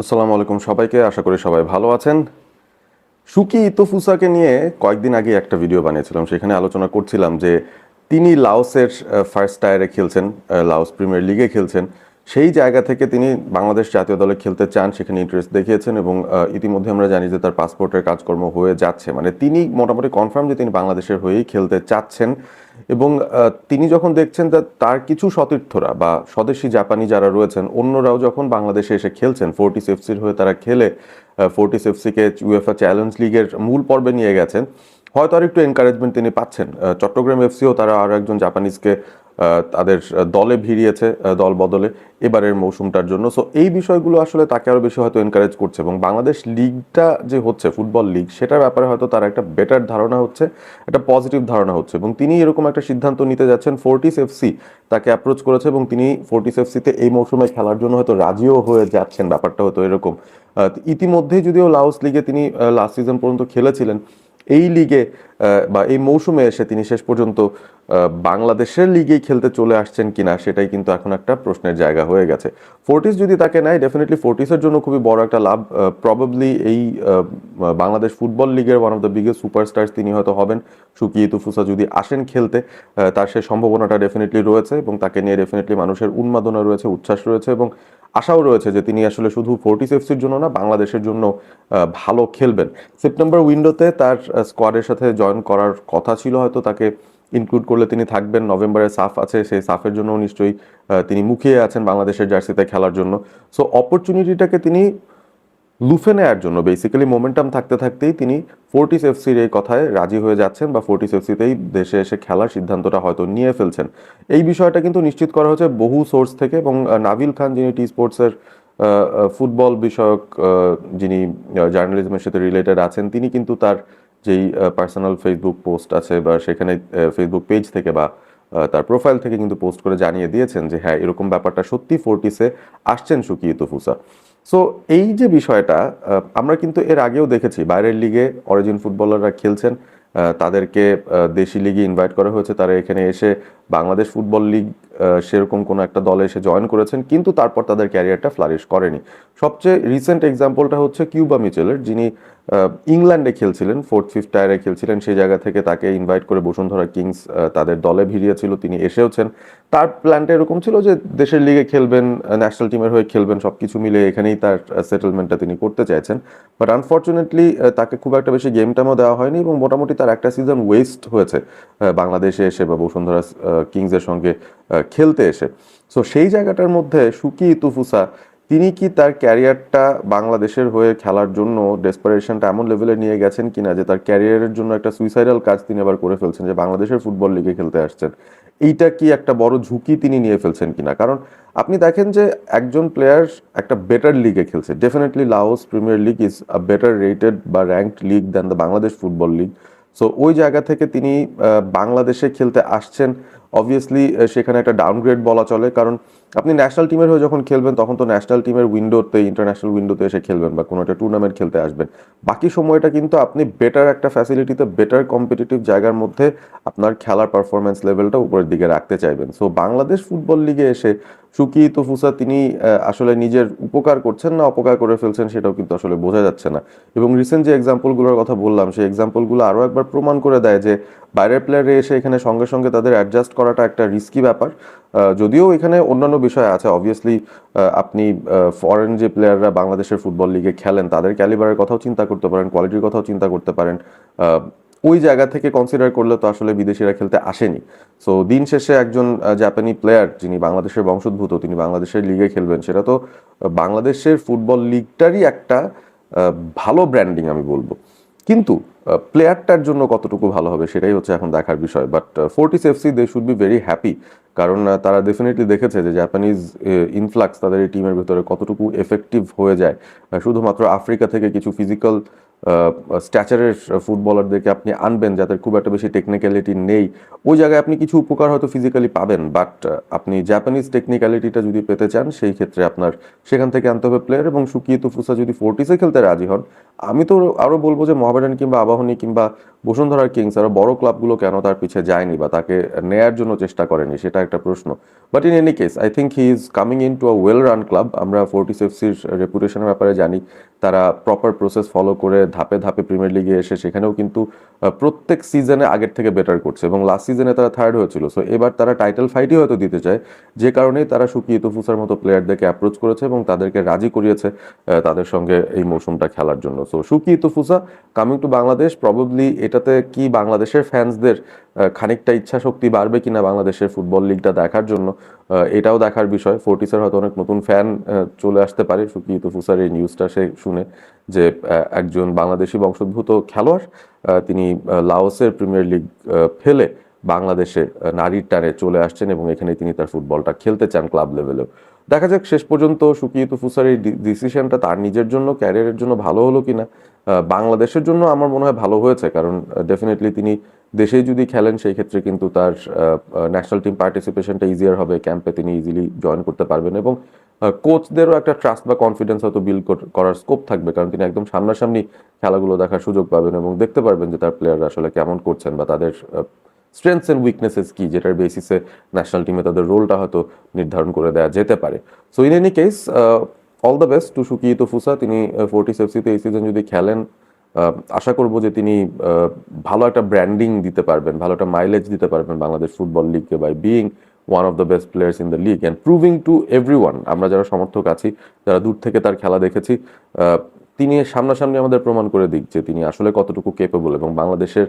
আসসালামু আলাইকুম সবাইকে, আশা করি সবাই ভালো আছেন। সুকি ইতোফুসাকে নিয়ে কয়েকদিন আগে একটা ভিডিও বানিয়েছিলাম, সেখানে আলোচনা করছিলাম যে তিনি লাওসের ফার্স্ট টায়ারে খেলছেন, লাওস প্রিমিয়ার লিগে খেলছেন। সেই জায়গা থেকে তিনি বাংলাদেশ জাতীয় দলে খেলতে চান, সেখানে ইন্টারেস্ট দেখিয়েছেন এবং ইতিমধ্যে আমরা জানি যে তার পাসপোর্টের কাজকর্ম হয়ে যাচ্ছে, মানে তিনি মোটামুটি কনফার্ম যে তিনি বাংলাদেশের হয়েই খেলতে চাচ্ছেন। এবং তিনি যখন দেখছেন যে তার কিছু সতীর্থরা বা স্বদেশি জাপানি যারা রয়েছেন অন্যরাও যখন বাংলাদেশে এসে খেলছেন, ফোর্টিস এফসির হয়ে তারা খেলে ফোর্টিস এফসিকে উয়েফা চ্যালেঞ্জ লিগের মূল পর্বে নিয়ে গেছেন, হয়তো আর একটু এনকারেজমেন্ট তিনি পাচ্ছেন। চট্টগ্রাম এফসিও তারা আরও একজন জাপানিজকে তাদের দলে ভিড়িয়েছে, দল বদলে এবারের মৌসুমটার জন্য। সো এই বিষয়গুলো আসলে তাকে আরও বেশি হয়তো এনকারেজ করছে এবং বাংলাদেশ লিগটা যে হচ্ছে ফুটবল লিগ, সেটার ব্যাপারে হয়তো তার একটা বেটার ধারণা হচ্ছে, একটা পজিটিভ ধারণা হচ্ছে এবং তিনি এরকম একটা সিদ্ধান্ত নিতে যাচ্ছেন। ফোর্টিস এফসি তাকে অ্যাপ্রোচ করেছে এবং তিনি ফোর্টিস এফসিতে এই মৌসুমে খেলার জন্য হয়তো রাজিও হয়ে যাচ্ছেন, ব্যাপারটা হয়তো এরকম। ইতিমধ্যেই যদিও লাওস লিগে তিনি লাস্ট সিজন পর্যন্ত খেলেছিলেন, এই লিগে বা এই মৌসুমে এসে তিনি শেষ পর্যন্ত বাংলাদেশের লিগেই খেলতে চলে আসছেন কিনা সেটাই কিন্তু এখন একটা প্রশ্নের জায়গা হয়ে গেছে। ফোর্টিস যদি তাকে নেয়, ডেফিনেটলি ফোর্টিসের জন্য খুবই বড় একটা লাভ। প্রবাবলি এই বাংলাদেশ ফুটবল লিগের one of the biggest superstars তিনি হয়তো হবেন। সুকি ইতুফুসা যদি আসেন খেলতে, তার সেই সম্ভাবনাটা ডেফিনেটলি রয়েছে এবং তাকে নিয়ে ডেফিনেটলি মানুষের উন্মাদনা রয়েছে, উচ্ছ্বাস রয়েছে এবং আশাও রয়েছে যে তিনি আসলে শুধু ফোর্টিস এফসির জন্য না, বাংলাদেশের জন্য ভালো খেলবেন। সেপ্টেম্বর উইন্ডোতে তার স্কোয়াডের সাথে জয়েন করার কথা ছিল, হয়তো তাকে ইনক্লুড করলে তিনি থাকবেন। নভেম্বরে সাফ আছে, সেই সাফের জন্য নিশ্চয়ই তিনি মুখিয়ে আছেন বাংলাদেশের জার্সিতে খেলার জন্য। সো অপরচুনিটিটাকে তিনি লুফে নেয়ার জন্য বেসিক্যালি মোমেন্টাম থাকতে থাকতেই তিনি ফোর্টিস এফসির এই কথায় রাজি হয়ে যাচ্ছেন বা ফোর্টিস এফসিতেই দেশে এসে খেলার সিদ্ধান্তটা হয়তো নিয়ে ফেলছেন। এই বিষয়টা কিন্তু নিশ্চিত করা হচ্ছে বহু সোর্স থেকে এবং নাভিল খান, যিনি টি স্পোর্টসের ফুটবল বিষয়ক যিনি জার্নালিজমের সাথে রিলেটেড আছেন, তিনি কিন্তু তার যেই পার্সোনাল ফেসবুক পোস্ট আছে বা সেখানে ফেসবুক পেজ থেকে বা তার প্রোফাইল থেকে কিন্তু পোস্ট করে জানিয়ে দিয়েছেন যে হ্যাঁ, এরকম ব্যাপারটা সত্যি, ফোর্টিসে আসছেন সুকি ইতুফুসা। সো এই যে বিষয়টা, আমরা কিন্তু এর আগেও দেখেছি বাইরের লিগে অরিজিন ফুটবলাররা খেলছেন, তাদেরকে দেশি লিগে ইনভাইট করা হয়েছে, তারা এখানে এসে বাংলাদেশ ফুটবল লিগ সেরকম কোনো একটা দলে এসে জয়েন করেছেন, কিন্তু তারপর তাদের ক্যারিয়ারটা ফ্লারিশ করেনি। সবচেয়ে রিসেন্ট এক্সাম্পলটা হচ্ছে কিউবা মিচেলের, যিনি ইংল্যান্ডে খেলছিলেন, ফোর্থ ফিফথ টায়ারে খেলছিলেন, সেই জায়গা থেকে তাকে ইনভাইট করে বসুন্ধরা কিংস তাদের দলে ভিড়িয়েছিল, তিনি এসেওছেন। তার প্ল্যানটা এরকম ছিল যে দেশের লিগে খেলবেন, ন্যাশনাল টিমের হয়ে খেলবেন, সব কিছু মিলে এখানেই তার সেটেলমেন্টটা তিনি করতে চাইছেন। বাট আনফর্চুনেটলি তাকে খুব একটা বেশি গেম টাইমও দেওয়া হয়নি এবং মোটামুটি তার একটা সিজন ওয়েস্ট হয়েছে বাংলাদেশে এসে বা বসুন্ধরা কিংসের সঙ্গে খেলতে এসে। সো সেই জায়গাটার মধ্যে সুকি ইতুফুসা, তিনি কি তার ক্যারিয়ারটা বাংলাদেশের হয়ে খেলার জন্য ডেসপারেশনটা এমন লেভেলে নিয়ে গেছেন কিনা যে তার ক্যারিয়ারের জন্য একটা সুইসাইডাল কাজ তিনি আবার করে ফেলছেন, যে বাংলাদেশের ফুটবল লিগে খেলতে আসছেন? এইটা কি একটা বড় ঝুঁকি তিনি নিয়ে ফেলছেন কিনা? কারণ আপনি দেখেন যে একজন প্লেয়ার একটা বেটার লিগে খেলছে, definitely Laos Premier League is a better rated বা ranked league than the Bangladesh football league. So ওই জায়গা থেকে তিনি বাংলাদেশে খেলতে আসছেন, অবভিয়াসলি সেখানে একটা ডাউনগ্রেড বলা চলে। কারণ আপনি ন্যাশনাল টিমের হয়ে যখন খেলবেন তখন তো ন্যাশনাল টিমের উইন্ডোতে, ইন্টারন্যাশনাল উইন্ডোতে এসে খেলবেন বা কোনো একটা টুর্নামেন্ট খেলতে আসবেন। বাকি সময়টা কিন্তু আপনি বেটার একটা ফ্যাসিলিটিতে, বেটার কম্পিটিটিভ জায়গার মধ্যে আপনার খেলার পারফরমেন্স লেভেলটা উপরের দিকে রাখতে চাইবেন। সো বাংলাদেশ ফুটবল লিগে এসে সুকি ইতুফুসা তিনি আসলে নিজের উপকার করছেন না অপকার করে ফেলছেন সেটাও কিন্তু আসলে বোঝা যাচ্ছে না। এবং রিসেন্ট যে এক্সাম্পলগুলোর কথা বললাম, সেই এক্সাম্পলগুলো আরও একবার প্রমাণ করে দেয় যে বাইরের প্লেয়ারে এসে এখানে সঙ্গে সঙ্গে তাদের অ্যাডজাস্ট করাটা একটা রিস্কি ব্যাপার। যদিও এখানে অন্যান্য বিষয় আছে, অবভিয়াসলি আপনি ফরেন যে প্লেয়াররা বাংলাদেশের ফুটবল লিগে খেলেন তাদের ক্যালিবারের কথাও চিন্তা করতে পারেন, কোয়ালিটির কথাও চিন্তা করতে পারেন। ওই জায়গা থেকে কনসিডার করলে তো আসলে বিদেশিরা খেলতে আসেনি। সো দিন শেষে একজন জাপানি প্লেয়ার যিনি বাংলাদেশের বংশোদ্ভূত, তিনি বাংলাদেশের লিগে খেলবেন, সেটা তো বাংলাদেশের ফুটবল লিগটারই একটা ভালো ব্র্যান্ডিং আমি বলবো। কিন্তু প্লেয়ারটার জন্য কতটুকু ভালো হবে সেটাই হচ্ছে এখন দেখার বিষয়। But Fortis FC they should be very happy, কারণ তারা ডেফিনেটলি দেখেছে যে জাপানিজ ইনফ্লাক্স তাদের এই টিমের ভেতরে কতটুকু এফেক্টিভ হয়ে যায়। শুধুমাত্র আফ্রিকা থেকে কিছু ফিজিক্যাল স্ট্যাচারের ফুটবলারদেরকে আপনি আনবেন যাদের খুব একটা বেশি টেকনিক্যালিটি নেই, ওই জায়গায় আপনি কিছু উপকার হয়তো ফিজিক্যালি পাবেন, বাট আপনি জাপানিজ টেকনিক্যালিটিটা যদি পেতে চান সেই ক্ষেত্রে আপনার সেখান থেকে আনতে হবে প্লেয়ার। এবং সুকিয়ে তুফুসা যদি ফোর্টিসে খেলতে রাজি হন, আমি তো আরও বলবো যে মোহামেডান কিংবা আবাহনী কিংবা বসুন্ধরার কিংস আরও বড় ক্লাবগুলো কেন তার পিছিয়ে যায়নি বা তাকে নেয়ার জন্য চেষ্টা করেনি, সেটা একটা প্রশ্ন। But in any case I think he is coming in to a well run club. আমরা ফোর্টিস এফসির রেপুটেশনের ব্যাপারে জানি, তারা প্রপার প্রসেস ফলো করে ধাপে ধাপে প্রিমিয়ার লিগে এসে সেখানেও কিন্তু প্রত্যেক সিজনে আগের থেকে বেটার করছে, এবং লাস্ট সিজনে তারা থার্ড হয়েছিল। সো এবার তারা টাইটেল ফাইটই হয়তো দিতে চায়, যে কারণেই তারা সুকিয়ে তুফুসার মতো প্লেয়ারদেরকে অ্যাপ্রোচ করেছে এবং তাদেরকে রাজি করিয়েছে তাদের সঙ্গে এই মৌসুমটা খেলার জন্য। So Sukiye Tufusa coming to Bangladesh, probably এটাতে কি বাংলাদেশের ফ্যান্সদের খানিকটা ইচ্ছা শক্তি বাড়বে কিনা বাংলাদেশের ফুটবল লিগটা দেখার জন্য, এটাও দেখার বিষয়। ফোর্টিসের হয়তো অনেক নতুন ফ্যান চলে আসতে পারে সুকিয়ে তুফুসার এই নিউজটা সে শুনে, যে একজন বাংলাদেশি বংশোদ্ভূত খেলোয়াড় তিনি লাওসের প্রিমিয়ার লিগ ফেলে বাংলাদেশে নারীর টানে চলে আসছেন এবং এখানে তিনি তার ফুটবলটা খেলতে চান ক্লাব লেভেলেও। দেখা যাক শেষ পর্যন্ত সুকিয়ে তুফুসার এই ডিসিশনটা তার নিজের জন্য, ক্যারিয়ারের জন্য ভালো হলো কিনা। বাংলাদেশের জন্য আমার মনে হয় ভালো হয়েছে, কারণ ডেফিনেটলি তিনি দেশেই যদি খেলেন সেই ক্ষেত্রে কিন্তু তার ন্যাশনাল টিম পার্টিসিপেশনটা ইজিয়ার হবে, ক্যাম্পে তিনি ইজিলি জয়েন করতে পারবেন এবং কোচদেরও একটা ট্রাস্ট বা কনফিডেন্স হয়তো বিল্ড করার স্কোপ থাকবে, কারণ তিনি একদম সামনাসামনি খেলাগুলো দেখার সুযোগ পাবেন এবং দেখতে পারবেন যে তার প্লেয়াররা আসলে কেমন করছেন বা তাদের স্ট্রেংথস অ্যান্ড উইকনেসেস কি, যেটার বেসিসে ন্যাশনাল টিমে তাদের রোলটা হয়তো নির্ধারণ করে দেওয়া যেতে পারে। So in any case all the best to Sukiye Tufusa. তিনি ফোর্টিস এফসিতে এই সিজন যদি খেলেন, আশা করব যে তিনি ভালো একটা ব্র্যান্ডিং দিতে পারবেন, ভালো একটা মাইলেজ দিতে পারবেন বাংলাদেশ ফুটবল লিগকে, by being one of the best players in the league and proving to everyone, আমরা যারা সমর্থক আছি, যারা দূর থেকে তার খেলা দেখেছি, তিনি সামনাসামনি আমাদের প্রমাণ করে দিক যে তিনি আসলে কতটুকু কেপেবল এবং বাংলাদেশের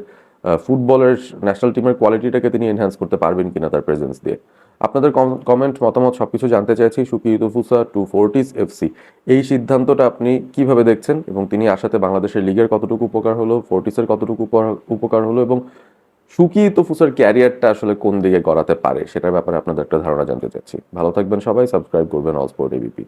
ফুটবলের ন্যাশনাল টিমের কোয়ালিটিটাকে তিনি এনহ্যান্স করতে পারবেন কিনা তার প্রেজেন্স দিয়ে। আপনাদের কমেন্ট, মতামত সবকিছু জানতে চাইছি। সুকিয়ে তুফুসা টু ফোর্টিস এফসি, এই সিদ্ধান্তটা আপনি কিভাবে দেখছেন এবং তিনি আসাতে বাংলাদেশের লিগের কতটুকু উপকার হলো, ফোর্টিসের কতটুকু উপকার হলো এবং সুকিয়ে তুফুসার ক্যারিয়ারটা আসলে কোন দিকে গড়াতে পারে সেটার ব্যাপারে আপনাদের একটা ধারণা জানতে চাচ্ছি। ভালো থাকবেন সবাই, সাবস্ক্রাইব করবেন অল স্পোর্ট এবিপি।